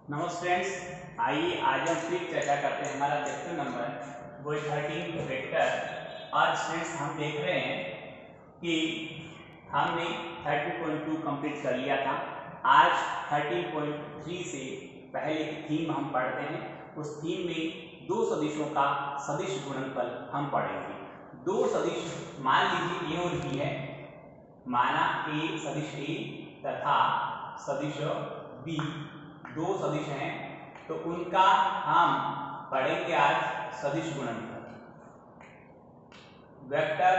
नमस्ते फ्रेंड्स, आइए आज हम फिर चर्चा करते हैं हमारा चैप्टर नंबर वो 13 वेक्टर। आज फ्रेंड्स हम देख रहे हैं कि हमने 30.2 कंप्लीट कर लिया था। आज 30.3 से पहले की थीम हम पढ़ते हैं। उस थीम में दो सदिशों का सदिश गुणनफल हम पढ़ेंगे। दो सदिश मान लीजिए ए और बी है, माना ए सदिश ए तथा सदिश बी दो सदिश हैं, तो उनका हम पढ़ेंगे आज सदिश गुणनफल। वेक्टर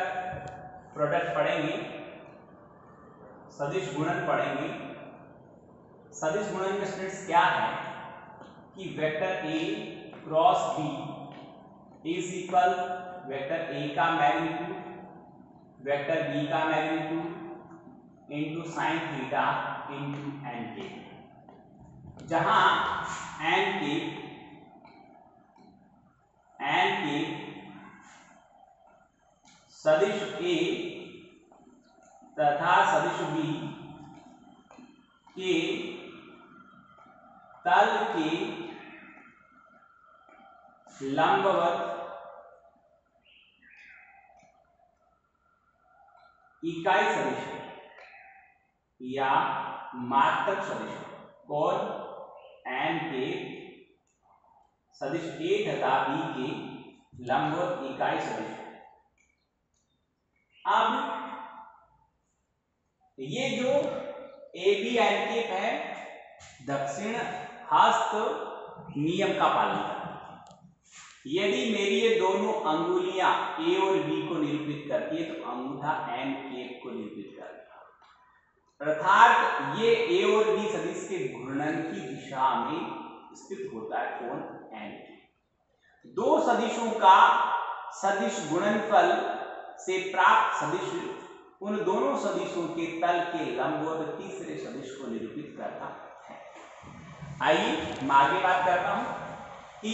प्रोडक्ट पढ़ेंगे, सदिश गुणन पढ़ेंगे। सदिश गुणन में स्टूडेंट्स क्या है कि vector A cross B is equal vector A का मैग्नीट्यूड वेक्टर बी का magnitude into sine theta into N के, जहां एन के सदिश ए तथा सदिश बी के तल के लंबवत इकाई सदिश है या मात्रक सदिश है। और एन के सदिश ए तथा बी के लंबवत इकाई सदिश है। अब ये जो ए बी एन के है दक्षिण हस्त नियम का पालन करता है। यदि मेरी ये दोनों अंगुलियां ए और बी को निरूपित करती है तो अंगूठा एन के को निरूपित करता है, अर्थात ये ए और बी सदिश के घूर्णन की दिशा में स्थित होता है कोण एन के। दो सदिशों का सदिश गुणनफल से प्राप्त सदिश उन दोनों सदिशों के तल के लंबवत तीसरे सदिश को निरूपित करता है। आइए मैं आगे बात करता हूं कि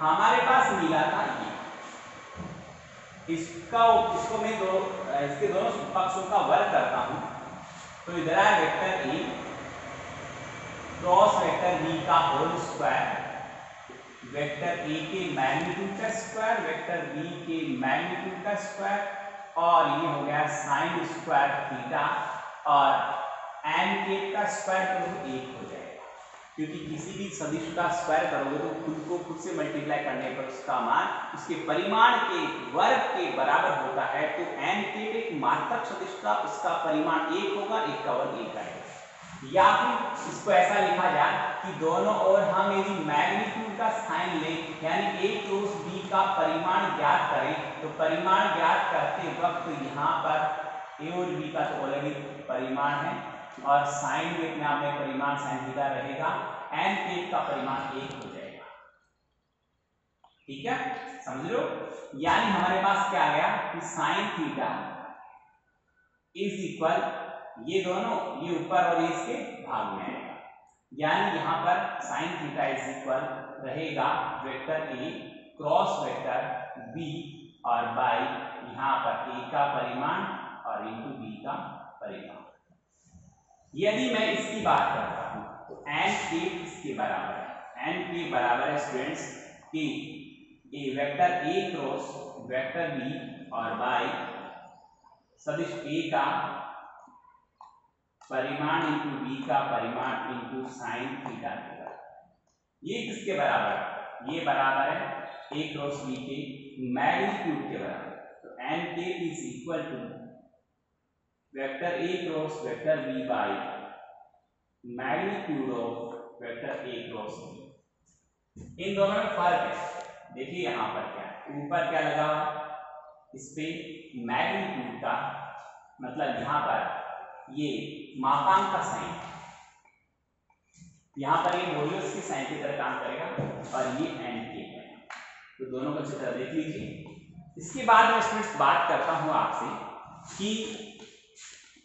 हमारे पास मिला था ये, इसको मैं इसके दोनों पक्षों का वर्ग करता हूं तो इधर है vector A cross vector B का होल स्क्वायर, वेक्टर ए के मैग्नीट्यूड का स्क्वायर, वेक्टर बी के मैग्नीट्यूड का स्क्वायर, और ये हो गया साइन स्क्वायर थीटा, और एन के का स्क्वायर करोगे 1 हो जाएगा, क्योंकि किसी भी सदिश का स्क्वायर करोगे तो खुद से मल्टीप्लाई करने पर उसका मान उसके परिमाण के वर्ग के बराबर होता है। तो एन के एक मात्रक सदिश का उसका परिमाण 1 होगा, 1 का वर्ग 1 आएगा। या फिर इसको ऐसा लिखा जाए कि दोनों ओर हम यदि मैग्नीट्यूड का साइन लें, यानी ए क्रॉस बी का परिमाण ज्ञात करें, तो परिमाण ज्ञात करते वक्त यहाँ पर ए और बी का तो ऑलरेडी परिमाण है और साइन भी अपने आप में परिमाण साइन थीटा रहेगा, एन के का परिमाण 1 हो जाएगा। ठीक है, समझ लो। यानी हमारे पास क्या आ गया कि साइन थीटा इज इक्वल ये दोनों ये ऊपर और इसके भाग में आएगा, यानी यहाँ पर साइन थीटा इज इक्वल रहेगा vector A cross vector B और बाई यहाँ पर ए का परिमाण और इंटू बी का परिमाण। यदि मैं इसकी बात करता हूँ तो एन के इसके बराबर है, एन के बराबर है स्टूडेंट्स कि A vector A cross vector B और बाई सदिश ए का परिमाण इंटू बी का परिमाण इंटू साइन थीटा के बराबर। ये किसके बराबर है? ये बराबर है ए क्रॉस बी के मैग्नीट्यूड के बराबर। तो एन के is equal to vector A cross vector B by magnitude of vector A cross B. इन दोनों में फर्क है, देखिए यहां पर क्या है, ऊपर क्या लगा हुआ इस पे मैग्नीट्यूड का मतलब यहां पर ये मापांक का साइन, यहां पर ये मॉड्यूलस की साइन की तरह काम करेगा और ये एन के है, तो दोनों को अच्छी तरह देख लीजिए। इसके बाद मैं स्टूडेंट्स बात करता हूं आपसे कि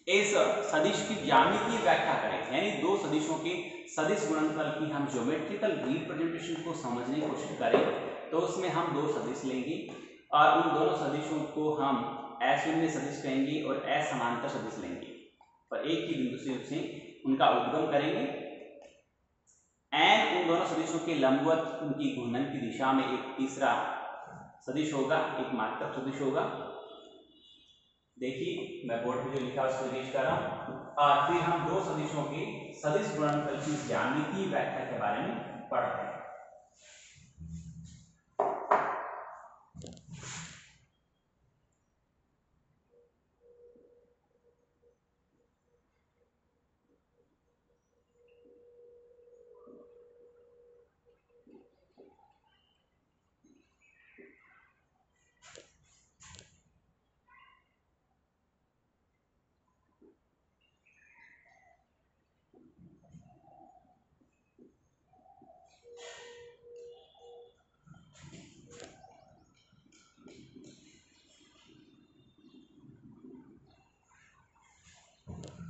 इस सदिश की ज्यामितीय व्याख्या करें, यानी दो सदिशों के सदिश गुणनफल की हम ज्योमेट्रिकल रिप्रेजेंटेशन को समझने की कोशिश करें, तो उसमें हम दो सदिश लेंगे और उन दोनों सदिशों को हम अशून्य सदिश कहेंगे और असमांतर सदिश लेंगे और एक ही बिंदु से उनका उद्गम करेंगे। एन दोनों सदिशों के लंबवत उनकी घूर्णन की दिशा में एक तीसरा सदिश होगा, एक मात्रक सदिश होगा। देखिए मैं बोर्ड पे जो लिखा है उसको रिलीज कर रहा हूँ। और फिर हम दो सदिशों के सदिश गुणनफल की ज्यामितीय व्याख्या के बारे में पढ़ रहे हैं।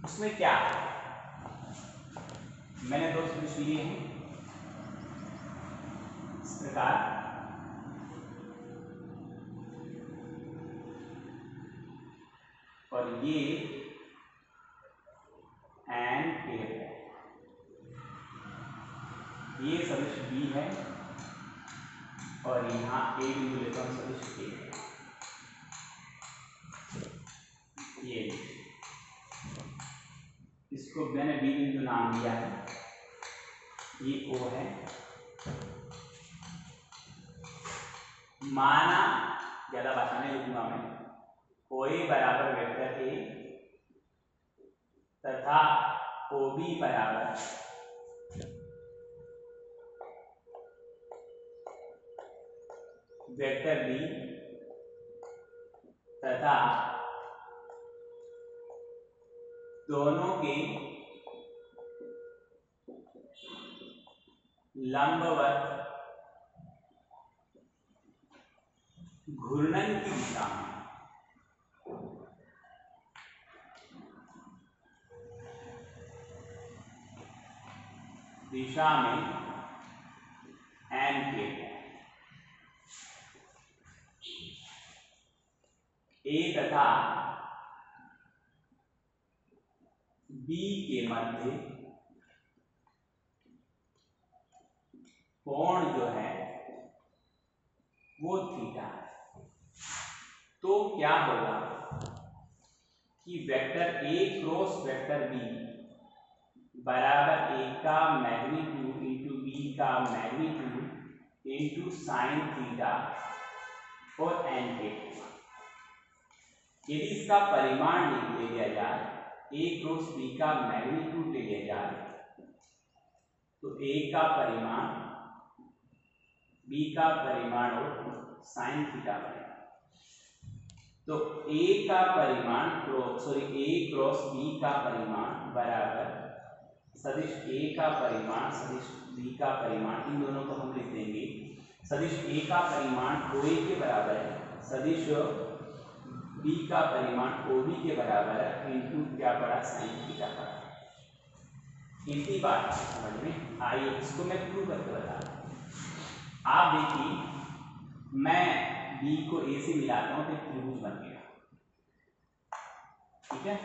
उसमें क्या है, मैंने दो सदिश लिए हैं इस प्रकार, और ये एन के है, ये सदिश बी है और यहाँ ए बिंदु लेता हूँ सदिश ए है। ये इसको मैंने बी बिंदु नाम दिया है, ये ओ है। माना, ज्यादा भाषा नहीं लिखूंगा मैं, ओ ए बराबर वेक्टर ए तथा ओ बी बराबर वेक्टर बी तथा दोनों के लंबवत घूर्णन की दिशा में एन के ए तथा बी के मध्य कोण जो है वो थीटा है। तो क्या होगा कि vector A cross vector B बराबर ए का मैग्नीट्यूड इंटू बी का मैग्नीट्यूड इंटू साइन थीटा और एन के। यदि इसका परिमाण ले लिया जाए, ए क्रॉस बी का मैग्नीट्यूड ले लिया जाए, तो ए का परिमाण, बी का परिमाण और साइन थीटा बनेगा। तो ए का परिमाण ए क्रॉस बी का परिमाण बराबर सदिश ए का परिमाण सदिश बी का परिमाण, इन दोनों को हम लिख देंगे। सदिश ए का परिमाण ओ ए के बराबर है, सदिश बी का परिमाण ओ बी के बराबर है, इंटू क्या पड़ा, साइन थीटा पड़ा। इतनी बात समझ में आई। इसको मैं प्रूव करके बता रहा हूं। आप देखिए मैं बी को ए से मिलाता हूं तो एक त्रिभुज बन गया, ठीक है।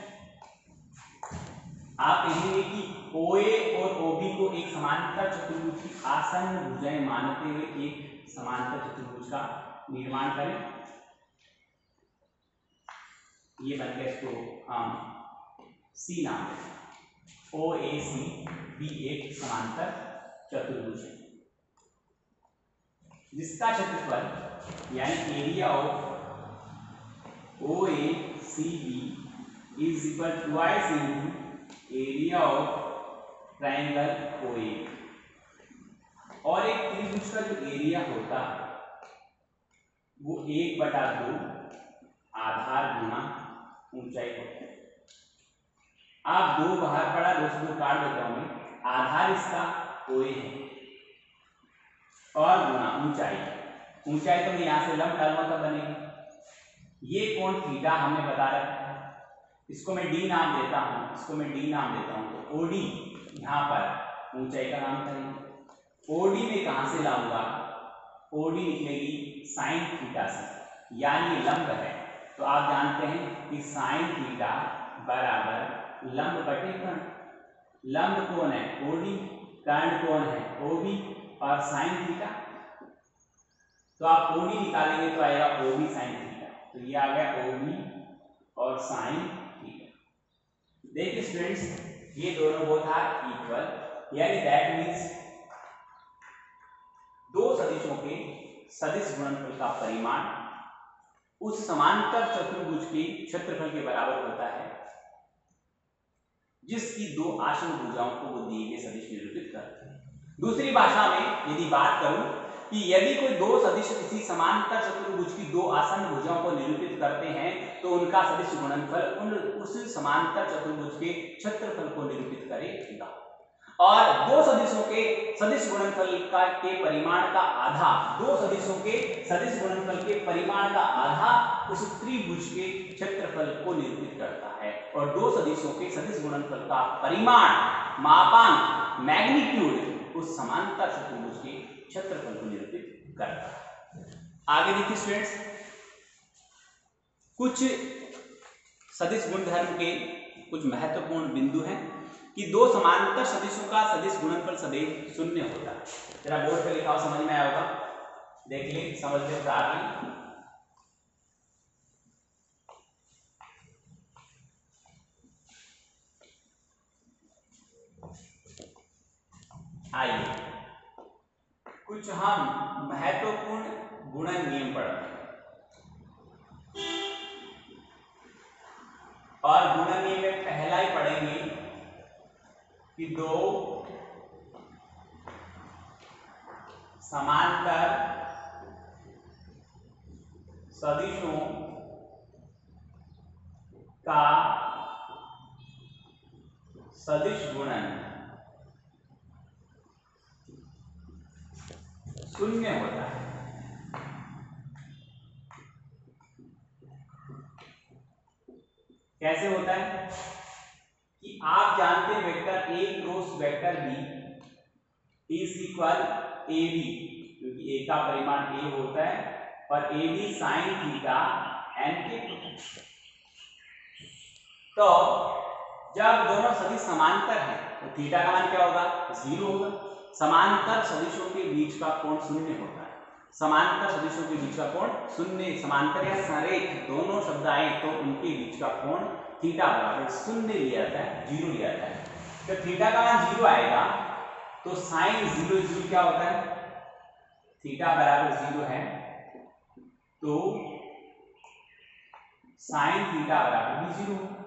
आप कहेंगे कि OA और OB को एक समांतर चतुर्भुज की आसन्न भुजाएं मानते हुए एक समांतर चतुर्भुज का निर्माण करें। ये बन गया, इसको हम C नाम दें। OAC भी एक समांतर चतुर्भुज है जिसका क्षेत्रफल यानी area of OACB is equal to twice into area of triangle OA। और एक त्रिभुज का जो एरिया होता है वो 1/2 आधार गुना ऊंचाई होता है। आप 2 बाहर पड़ा, 2 से 2 काट देता हूं मैं। आधार इसका OA है और गुना ऊंचाई, ऊंचाई तो मैं यहां से लंब डालूंगा तब बनेगी। ये कोण थीटा हमने बता रखा है, इसको मैं डी नाम देता हूं, इसको मैं डी नाम देता हूं। तो ओडी यहां पर ऊंचाई का नाम करेंगे। ओडी में कहां से लाऊंगा, ओडी निकलेगी साइन थीटा से, यानी लंब है। तो आप जानते हैं कि साइन थीटा बराबर लंब बटे कर्ण। लंब कौन है, ओडी, कर्ण कोण है OB और sin थीटा, तो आप OB निकालेंगे तो आएगा OB sin थीटा, तो ये आ गया OB और sin थीटा। देखिए स्टूडेंट्स, ये दोनों बोथ आर इक्वल, यानी दैट मीन्स दो सदिशों के सदिश गुणनफल का परिमाण उस समांतर चतुर्भुज के क्षेत्रफल के बराबर होता है जिसकी दो आसन्न भुजाओं को वो दिए गए सदिश निरूपित करते हैं। दूसरी भाषा में यदि बात करूं कि यदि कोई दो सदिश किसी समांतर चतुर्भुज की दो आसन्न भुजाओं को निरूपित करते हैं तो उनका सदिश गुणनफल उस समांतर चतुर्भुज के क्षेत्रफल को निरूपित करेगा, और दो सदिशों के सदिश गुणनफल के परिमाण का आधा, दो सदिशों के सदिश गुणनफल के परिमाण का आधा उस त्रिभुज के क्षेत्रफल को निरूपित करता है, और दो सदिशों के सदिश गुणनफल का परिमाण मापांक मैग्नीट्यूड उस समांतर चतुर्भुज के क्षेत्रफल को निरूपित करता है। आगे देखिए स्टूडेंट्स, कुछ सदिश गुणधर्म के कुछ महत्वपूर्ण बिंदु हैं कि दो समांतर सदिशों का सदिश गुणनफल सदैव शून्य होता है। जरा बोर्ड पे लिखा हो, समझ में आया होगा, देख ले, समझ ले प्रारंभ। आइए कुछ हम महत्वपूर्ण गुणन नियम पढ़ते हैं, और गुणन नियम में पहला ही पढ़ेंगे कि दो समांतर सदिशों का सदिश गुणन शून्य होता है। कैसे होता है कि आप जानते हैं vector A cross vector B is equal AB, क्योंकि A का परिमाण A होता है और AB sin थीटा n के, तो जब दोनों सदिश समांतर हैं तो थीटा का मान क्या होगा, 0 होगा। समांतर सदिशों के बीच का कोण शून्य होता है, समांतर सदिशों के बीच का कोण शून्य, समांतर या संरेख दोनों शब्द आए तो उनके बीच का कोण थीटा बराबर शून्य लिया जाता है, 0 लिया जाता है। तो थीटा का मान 0 आएगा तो साइन 0 क्या होता है, थीटा बराबर 0 है तो साइन थीटा बराबर भी 0 होगा।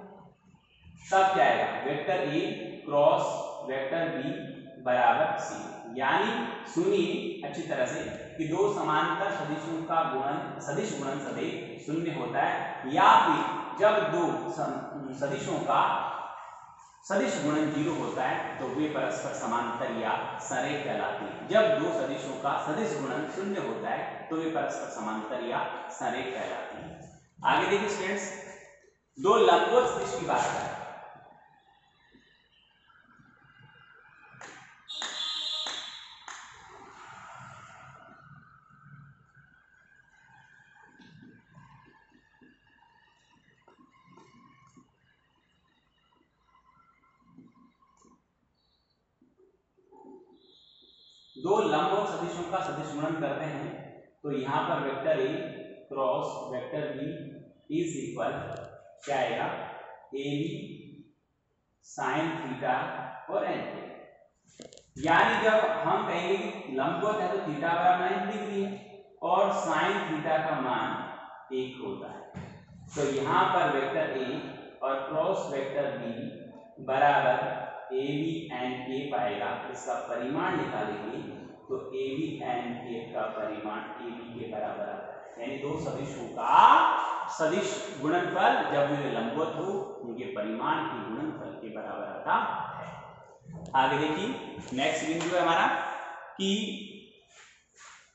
तब क्या आएगा, vector A cross vector B बराबर 0, यानी सुनिए अच्छी तरह से कि दो समांतर सदिशों का गुणन सदिश गुणन सदैव शून्य होता है, या फिर जब दो सदिशों का सदिश गुणन 0 होता है तो वे परस्पर समांतर या संरेख कहलाते हैं। जब दो सदिशों का सदिश गुणन शून्य होता है तो वे परस्पर समांतर या संरेख कहलाते हैं। आगे देखिए स्टूडेंट्स, दो लंबवत सदिश की बात करें। दो लंबवत सदिशों का सदिश गुणन करते हैं तो यहाँ पर vector A cross vector B is equal क्या आएगा, AB साइन थीटा और n, यानी जब हम कहेंगे कि लंबवत है तो थीटा बराबर 90 डिग्री है और साइन थीटा का मान 1 होता है, तो यहाँ पर वेक्टर A और क्रॉस वेक्टर B बराबर AB एंड K पाएगा। इसका परिमाण निकालेंगे तो AB एंड K का परिमाण AB के बराबर आता है, यानी दो सदिशों का सदिश गुणनफल जब वे लंबवत हो उनके परिमाण के गुणनफल के बराबर आता है। आगे देखिए नेक्स्ट बिंदु है हमारा कि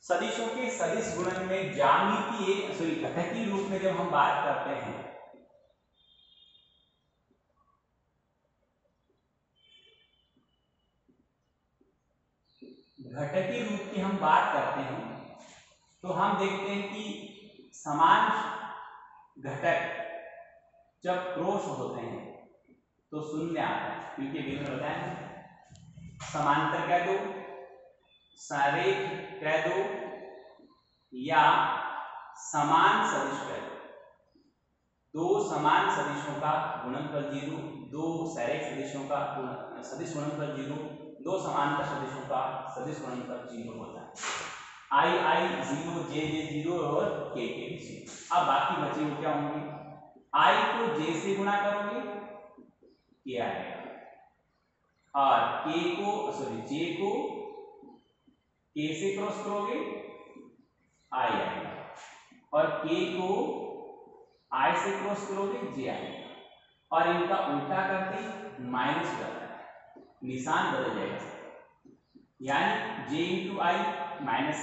सदिशों के सदिश गुणन में ज्यामितीय घटकीय रूप में जब हम बात करते हैं घटकीय रूप की हम बात करते हैं तो हम देखते हैं कि समान घटक जब क्रॉस होते हैं तो शून्य आता है, क्योंकि बिंदु बताया समांतर कह दो, संरेख कह दो, या समान सदिश कह दो। दो समान सदिशों का गुणनफल 0, दो संरेख सदिशों का सदिश गुणनफल 0, दो समांतर सदिशों का सदिश गुणनफल 0 होता है। I 0, J 0 और K 0। अब बाकी बचे हुए क्या होंगे? I को J से गुणा करोगे K आएगा, और J को K से क्रॉस करोगे I आएगा, और K को I से क्रॉस करोगे J आएगा, और इनका उल्टा करते माइनस हो जाता है, निशान बदल जाएगा, यानी J into I minus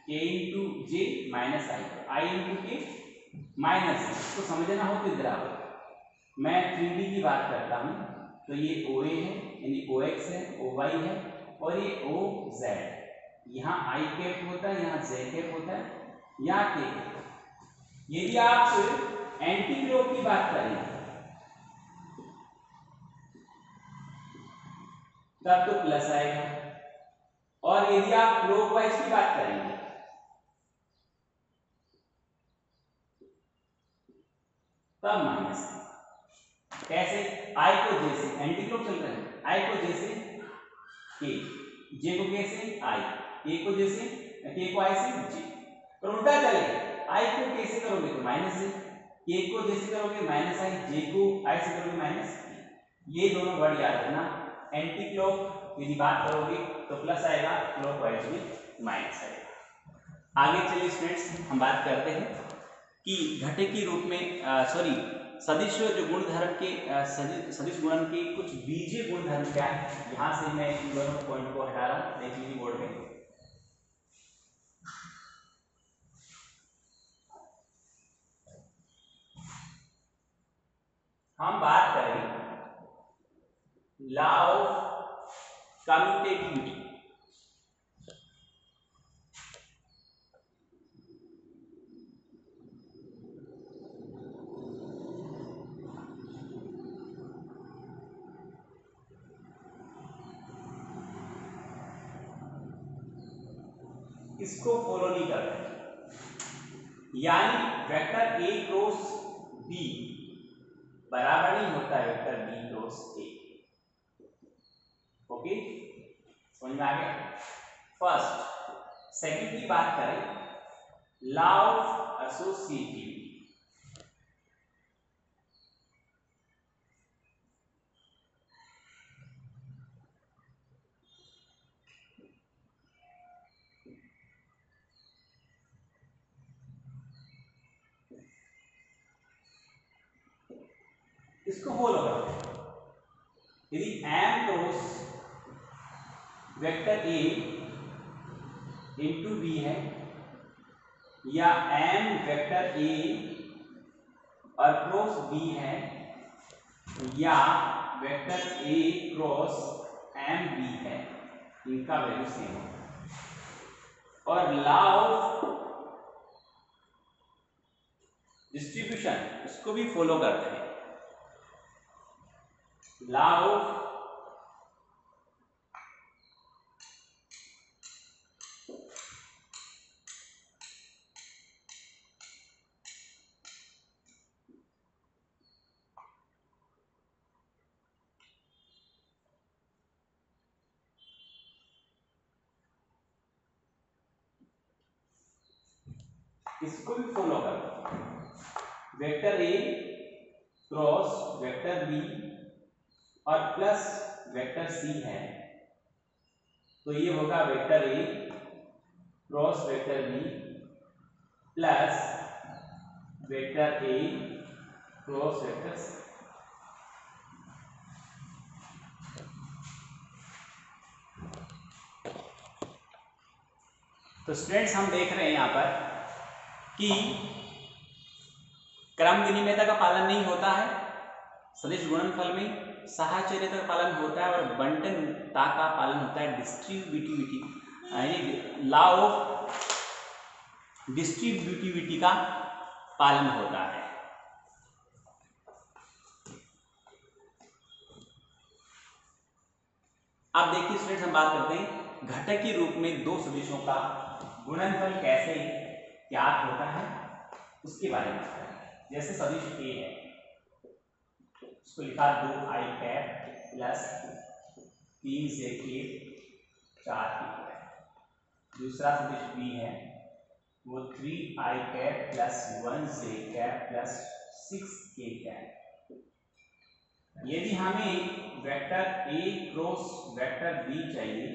K into J minus I into K minus. तो समझना हो तो इधर आओ, मैं 3D की बात करता हूं, तो ये OA है, यानी OX है, OY है, और ये OZ है। यहाँ I कैप होता है, यहाँ J कैप होता है, यहाँ K कैप। यदि आप एंटी क्लॉक की बात करें तब तो प्लस आएगा, और यदि आप क्लॉकवाइज की बात करेंगे तब माइनस। कैसे? I को J से, एंटी क्लॉक चल रहे हैं, I को J से K, J को K से I, K को J से, K को I से J, पर उल्टा चलेगा, I को K से करोगे तो माइनस J, K को J से करोगे माइनस I, J को I से करोगे माइनस K। ये दोनों वर्ड याद रखना। एंटी क्लॉक यदि बात करोगे तो प्लस आएगा, क्लॉकवाइज में माइनस आएगा। आगे चलिए स्टूडेंट्स, हम बात करते हैं कि घटे के रूप में सदिश जो गुणधर्म के सदिश गुणन के कुछ बीजीय गुणधर्म क्या है। यहां से मैं इन दोनों पॉइंट को हटा रहा हूं, देख लीजिए बोर्ड में। हम बात करें लॉ ऑफ कम्यूटेटिविटी। इसको फॉलो नहीं करते, यानी वेक्टर A क्रॉस B बराबर नहीं होता है vector B cross A। Okay, समझ में आ गया? फर्स्ट, सेकंड की बात करें लॉ ऑफ एसोसिएटिविटी। इसको फॉलो करते हैं, यदि M cross vector A into B है, या M वेक्टर A और क्रॉस B है, या vector A cross M B है, इनका वैल्यू सेम होगा। और लॉ ऑफ डिस्ट्रीब्यूशन इसको भी फॉलो करते हैं, लॉ ऑफ इसको भी फॉलो करते हैं। Vector A cross vector B और प्लस वेक्टर C है, तो ये होगा vector A cross vector B plus vector A cross vector C। तो स्टूडेंट्स, हम देख रहे हैं यहाँ पर कि क्रम विनिमयता का पालन नहीं होता है, सदिश गुणनफल में साहचर्यता का पालन होता है, और बंटनता का पालन होता है, डिस्ट्रीब्यूटिविटी यानी लॉ ऑफ डिस्ट्रीब्यूटिविटी का पालन होता है। अब देखिए स्टूडेंट्स, हम बात करते हैं घटक के रूप में दो सदिशों का गुणनफल कैसे ज्ञात होता है उसके बारे में बात करेंगे। जैसे सदिश ए है, उसको लिखा 2i कैप प्लस 3j के 4 की। दूसरा सदिश बी है, वो 3i cap plus 1j cap plus 6k cap. यदि हमें vector A cross vector B चाहिए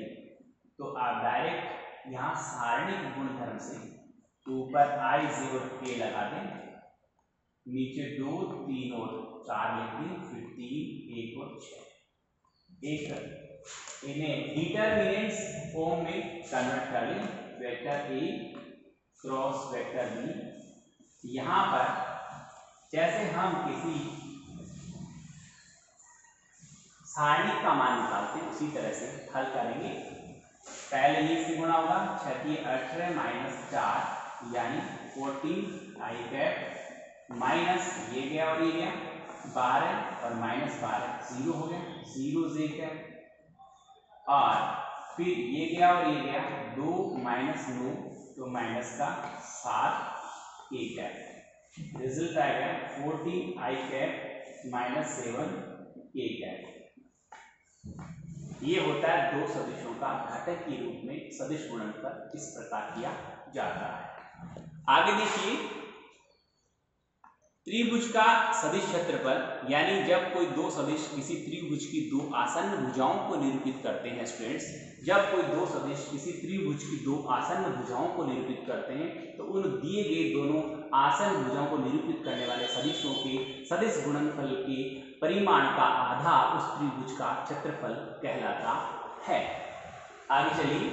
तो आप डायरेक्ट यहाँ सारणिक गुणधर्म से ऊपर i j और k लगा दें, नीचे 2 3 और 4 लिख दें, फिर 3 1 और 6 एक इन्हें डिटरमिनेंट्स फॉर्म में कन्वर्ट कर लें। Vector A cross vector B, यहाँ पर जैसे हम किसी सारणिक का मान निकालते हैं उसी तरह से हल करेंगे। पहले ये से गुणा होगा, 6 18 माइनस 4 यानी 14i कैप माइनस ये गया और ये गया 12 और माइनस 12 0 हो गया, 0j कैप और फिर ये गया और ये गया 2 माइनस 9 तो माइनस का 7k कैप। रिजल्ट आएगा 14i cap minus 7k cap. ये होता है दो सदिशों का घटक के रूप में सदिश गुणनफल इस प्रकार किया जाता है। आगे देखिए, त्रिभुज का सदिश क्षेत्रफल, यानी जब कोई दो सदिश किसी त्रिभुज की दो आसन्न भुजाओं को निरूपित करते हैं स्टूडेंट्स, जब कोई दो सदिश किसी त्रिभुज की दो आसन्न भुजाओं को निरूपित करते हैं तो उन दिए गए दोनों आसन्न भुजाओं को निरूपित करने वाले सदिशों के सदिश गुणनफल के परिमाण का आधा उस त्रिभुज का क्षेत्रफल कहलाता है। आगे चलिए,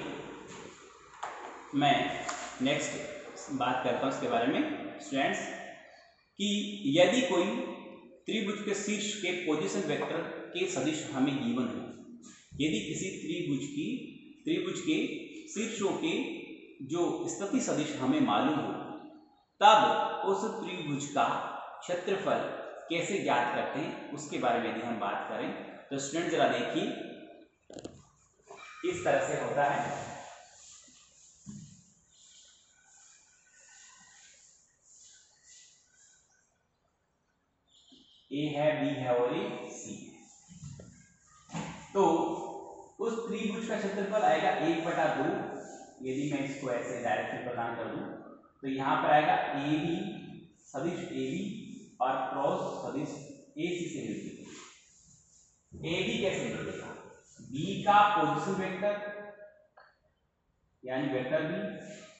मैं नेक्स्ट बात करता हूँ इसके बारे में स्टूडेंट्स कि यदि कोई त्रिभुज के शीर्ष के पोजीशन वेक्टर के सदिश हमें गिवन हो, यदि किसी त्रिभुज के शीर्षों के जो स्थिति सदिश हमें मालूम हो, तब उस त्रिभुज का क्षेत्रफल कैसे ज्ञात करते हैं उसके बारे में यदि हम बात करें तो स्टूडेंट जरा देखिए, इस तरह से होता है। ए है, बी है और ये सी है। तो उस त्रिभुज का क्षेत्रफल आएगा 1/2। यदि मैं इसको ऐसे डायरेक्टली प्रदान कर दूं तो यहाँ पर आएगा ए बी सदिश ए बी और क्रॉस सदिश ए सी से मिलती है। ए बी कैसे मिलेगा? बी का पोजीशन वेक्टर यानी वेक्टर बी